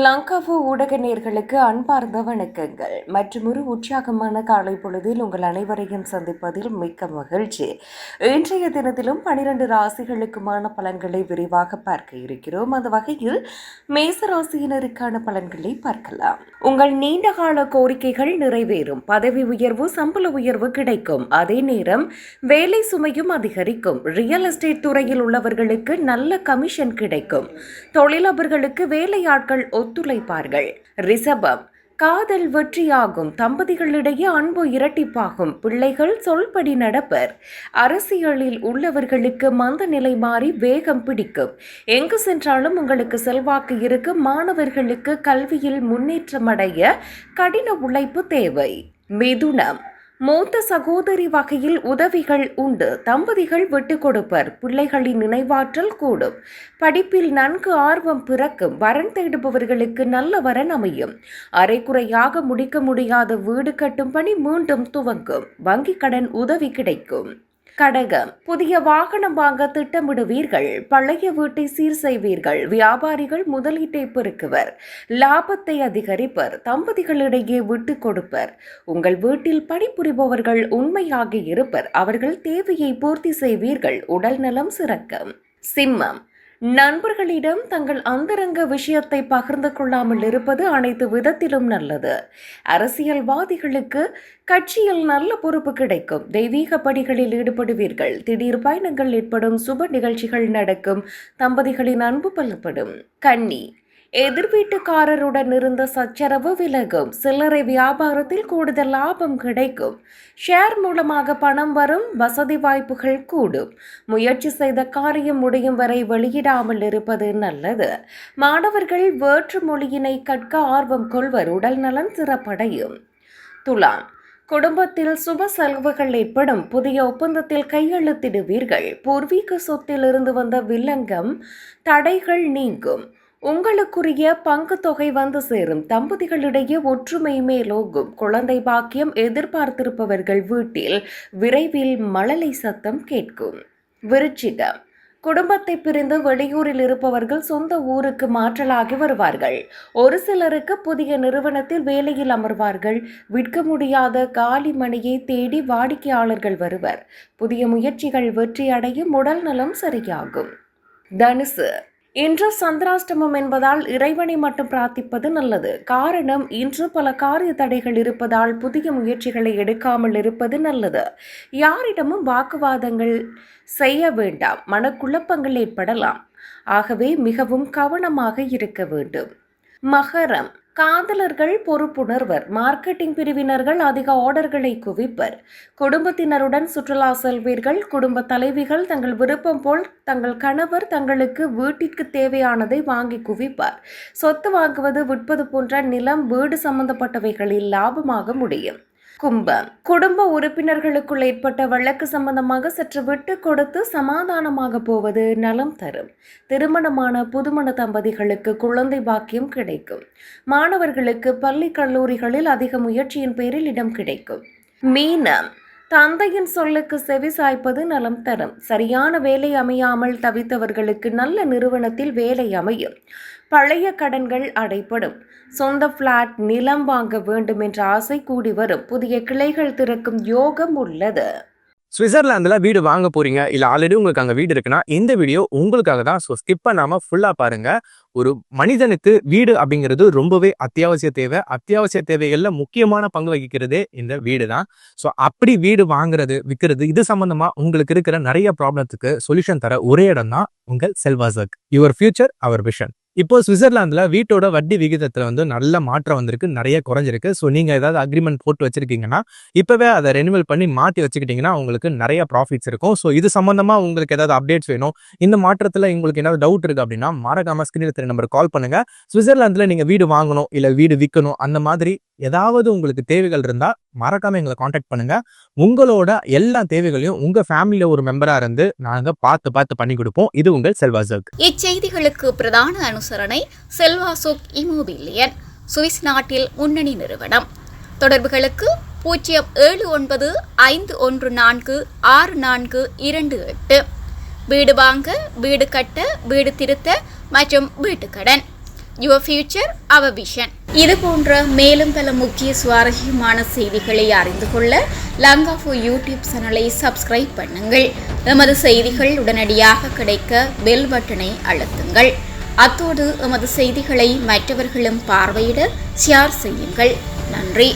லங்காவோ ஊடக நேயர்களுக்கு அன்பார்ந்த வணக்கங்கள். மற்றொரு உற்சாகமான காலை பொழுதில் உங்கள் அனைவரையும் சந்திப்பதில் மிக்க மகிழ்ச்சி. இன்றைய தினத்திலும் 12 ராசிகளுக்குமான பலன்களை விரிவாக பார்க்க இருக்கிறோம். அந்த வகையில் மேச ராசியினருக்கான பலன்களை பார்க்கலாம். உங்கள் நீண்டகால கோரிக்கைகள் நிறைவேறும். பதவி உயர்வு, சம்பள உயர்வு கிடைக்கும். அதே நேரம் வேலை சுமையும் அதிகரிக்கும். ரியல் எஸ்டேட் துறையில் உள்ளவர்களுக்கு நல்ல கமிஷன் கிடைக்கும். தொழிலாளர்களுக்கு வேலையாட்கள் ஒத்துழைப்பார்கள். ரிஷபம், காதல் வெற்றியாகும். தம்பதிகளிடையே அன்பு இரட்டிப்பாகும். பிள்ளைகள் சொல்படி நடப்பர். அரசியலில் உள்ளவர்களுக்கு மந்த நிலை மாறி வேகம் பிடிக்கும். எங்கு சென்றாலும் உங்களுக்கு செல்வாக்கு இருக்கும். மாணவர்களுக்கு கல்வியில் முன்னேற்றமடைய கடின உழைப்பு தேவை. மிதுனம், மூத்த சகோதரி வகையில் உதவிகள் உண்டு. தம்பதிகள் விட்டு கொடுப்பர். பிள்ளைகளின் நினைவாற்றல் கூடும். படிப்பில் நன்கு ஆர்வம் பிறக்கும். வரன் தேடுபவர்களுக்கு நல்ல வரன் அமையும். அரைக்குறையாக முடிக்க முடியாத வீடு கட்டும் பணி மீண்டும் துவங்கும். வங்கி கடன் உதவி கிடைக்கும். கடகம், புதிய வாகனம் வாங்க திட்டமிடுவீர்கள். பழைய வீட்டை சீர் செய்வீர்கள். வியாபாரிகள் முதலீட்டை பெருக்குவர். லாபத்தை அதிகரிப்பர். தம்பதிகளிடையே விட்டு கொடுப்பர். உங்கள் வீட்டில் பணிபுரிபவர்கள் உண்மையாக இருப்பர். அவர்கள் தேவையை பூர்த்தி செய்வீர்கள். உடல் நலம் சிறக்கும். சிம்மம், நண்பர்களிடம் தங்கள் அந்தரங்க விஷயத்தை பகிர்ந்து கொள்ளாமல் இருப்பது அனைத்து விதத்திலும் நல்லது. அரசியல்வாதிகளுக்கு கட்சியில் நல்ல பொறுப்பு கிடைக்கும். தெய்வீக பணிகளில் ஈடுபடுவீர்கள். திடீர் பயணங்கள் ஏற்படும். சுப நிகழ்ச்சிகள் நடக்கும். தம்பதிகளின் அன்பு பலப்படும். கன்னி, எதிர் வீட்டுக்காரருடன் இருந்த சச்சரவு விலகும். சில்லறை வியாபாரத்தில் கூடுதல் லாபம் கிடைக்கும். ஷேர் மூலமாக பணம் வரும். வசதி வாய்ப்புகள் கூடும். முயற்சி செய்த காரியம் முடியும் வரை வெளியிடாமல் இருப்பது நல்லது. மாணவர்கள் வேற்று மொழியினை கற்க ஆர்வம் கொள்வர். உடல் நலன் சிறப்படையும். துலாம், குடும்பத்தில் சுப செலவுகள் ஏற்படும். புதிய ஒப்பந்தத்தில் கையெழுத்திடுவீர்கள். பூர்வீக சொத்தில் இருந்து வந்த வில்லங்கம் தடைகள் நீங்கும். உங்களுக்குரிய பங்கு தொகை வந்து சேரும். தம்பதிகளிடையே ஒற்றுமை மேலோகும். குழந்தை பாக்கியம் எதிர்பார்த்திருப்பவர்கள் வீட்டில் விரைவில் மழலை சத்தம் கேட்கும். விருச்சிகம், குடும்பத்தை பிரிந்து வெளியூரில் இருப்பவர்கள் சொந்த ஊருக்கு மாற்றலாகி வருவார்கள். ஒரு சிலருக்கு புதிய நிறுவனத்தில் வேலையில் அமர்வார்கள். விற்க முடியாத காலி மணியை தேடி வாடிக்கையாளர்கள் வருவர். புதிய முயற்சிகள் வெற்றியடையும். உடல் நலம் சரியாகும். தனுசு, இன்று சந்திராஷ்டமம் என்பதால் இறைவனை மட்டும் பிரார்த்திப்பது நல்லது. காரணம், இன்று பல காரிய தடைகள் இருப்பதால் புதிய முயற்சிகளை எடுக்காமல் இருப்பது நல்லது. யாரிடமும் வாக்குவாதங்கள் செய்ய வேண்டாம். மனக்குழப்பங்கள் ஏற்படலாம். ஆகவே மிகவும் கவனமாக இருக்க வேண்டும். மகரம், காதலர்கள் பொறுப்புணர்வர். மார்க்கெட்டிங் பிரிவினர்கள் அதிக ஆர்டர்களை குவிப்பர். குடும்பத்தினருடன் சுற்றுலா செல்வீர்கள். குடும்ப தலைவிகள் தங்கள் விருப்பம் போல் தங்கள் கணவர் தங்களுக்கு வீட்டிற்கு தேவையானதை வாங்கி குவிப்பார். சொத்து வாங்குவது, விற்பது போன்ற நிலம், வீடு சம்பந்தப்பட்டவைகளில் லாபமாக முடியும். கும்பம், குடும்ப உறுப்பினர்களுக்குள் ஏற்பட்ட வழக்கு சம்பந்தமாக சற்று விட்டு கொடுத்து சமாதானமாக போவது நலம் தரும். திருமணமான புதுமண தம்பதிகளுக்கு குழந்தை பாக்கியம் கிடைக்கும். மாணவர்களுக்கு பள்ளி கல்லூரிகளில் அதிக முயற்சியின் பேரில் இடம் கிடைக்கும். மீனம், தந்தையின் சொல்லுக்கு செவி சாய்ப்பது நலம் தரும். சரியான வேலை அமையாமல் தவித்தவர்களுக்கு நல்ல நிறுவனத்தில் வேலை அமையும். பழைய கடன்கள் அடைப்படும். சொந்த பிளாட், நிலம் வாங்க வேண்டும் என்ற ஆசை கூடி வரும். புதிய கிளைகள் திறக்கும் யோகம் உள்ளது. சுவிட்சர்லாந்துல வீடு வாங்க போறீங்க, இல்ல ஆல்ரெடி உங்களுக்கு அங்க வீடு இருக்குன்னா இந்த வீடியோ உங்களுக்காக தான். ஸோ ஸ்கிப் பண்ணாம ஃபுல்லா பாருங்க. ஒரு மனிதனுக்கு வீடு அப்படிங்கிறது ரொம்பவே அத்தியாவசிய தேவை. அத்தியாவசிய தேவைகள்ல முக்கியமான பங்கு வகிக்கிறதே இந்த வீடு தான். ஸோ அப்படி வீடு வாங்குறது, விற்கிறது, இது சம்பந்தமா உங்களுக்கு இருக்கிற நிறைய ப்ராப்ளத்துக்கு சொல்யூஷன் தர ஒரே இடம் தான் உங்கள் செல்வாசக். Your future our vision. இப்போ சுவிட்சர்லாந்துல வீட்டோட வட்டி விகிதத்துல நல்ல மாற்றம் வந்திருக்கு, நிறைய குறைஞ்சிருக்கு. ஸோ நீங்க ஏதாவது அக்ரிமெண்ட் போட்டு வச்சிருக்கீங்கன்னா இப்பவே அதை ரெனிவல் பண்ணி மாற்றி வச்சுக்கிட்டீங்கன்னா உங்களுக்கு நிறைய ப்ராஃபிட்ஸ் இருக்கும். ஸோ இது சம்பந்தமா உங்களுக்கு ஏதாவது அப்டேட்ஸ் வேணும், இந்த மாற்றத்துல உங்களுக்கு ஏதாவது டவுட் இருக்கு அப்படின்னா மறக்காம ஸ்கிரீன்ல தெரிய நம்பர் கால் பண்ணுங்க. சுவிட்சர்லாந்துல நீங்க வீடு வாங்கணும், இல்ல வீடு விற்கணும், அந்த மாதிரி ஏதாவது உங்களுக்கு தேவைகள் இருந்தா மறக்காம எங்களை காண்டாக்ட் பண்ணுங்க. உங்களோட எல்லா தேவைகளையும் உங்க ஃபேமிலியில ஒரு மெம்பரா இருந்து நாங்க பார்த்து பண்ணி கொடுப்போம். இது உங்கள் செல்வாசக். இச்செய்திகளுக்கு பிரதான அனுசரணை செல்வாசோக் இமோபிலியன், சுவிஸ் நாட்டில் முன்னணி நிறுவனம். தொடர்புகளுக்கு 0795146428. வீடு வாங்க, வீடு கட்ட, வீடு திருத்த மற்றும் வீட்டுக்கடன் யுவர் ஃபியூச்சர் அவர் விஷன். இது போன்ற மேலும் பல முக்கிய சுவாரஸ்யமான செய்திகளை அறிந்து கொள்ள லங்காஃபோ யூடியூப் சேனலை சப்ஸ்கிரைப் பண்ணுங்கள். எமது செய்திகள் உடனடியாக கிடைக்க பெல் பட்டனை அழுத்துங்கள். அத்தோடு எமது செய்திகளை மற்றவர்களும் பார்வையிட ஷேர் செய்யுங்கள். நன்றி.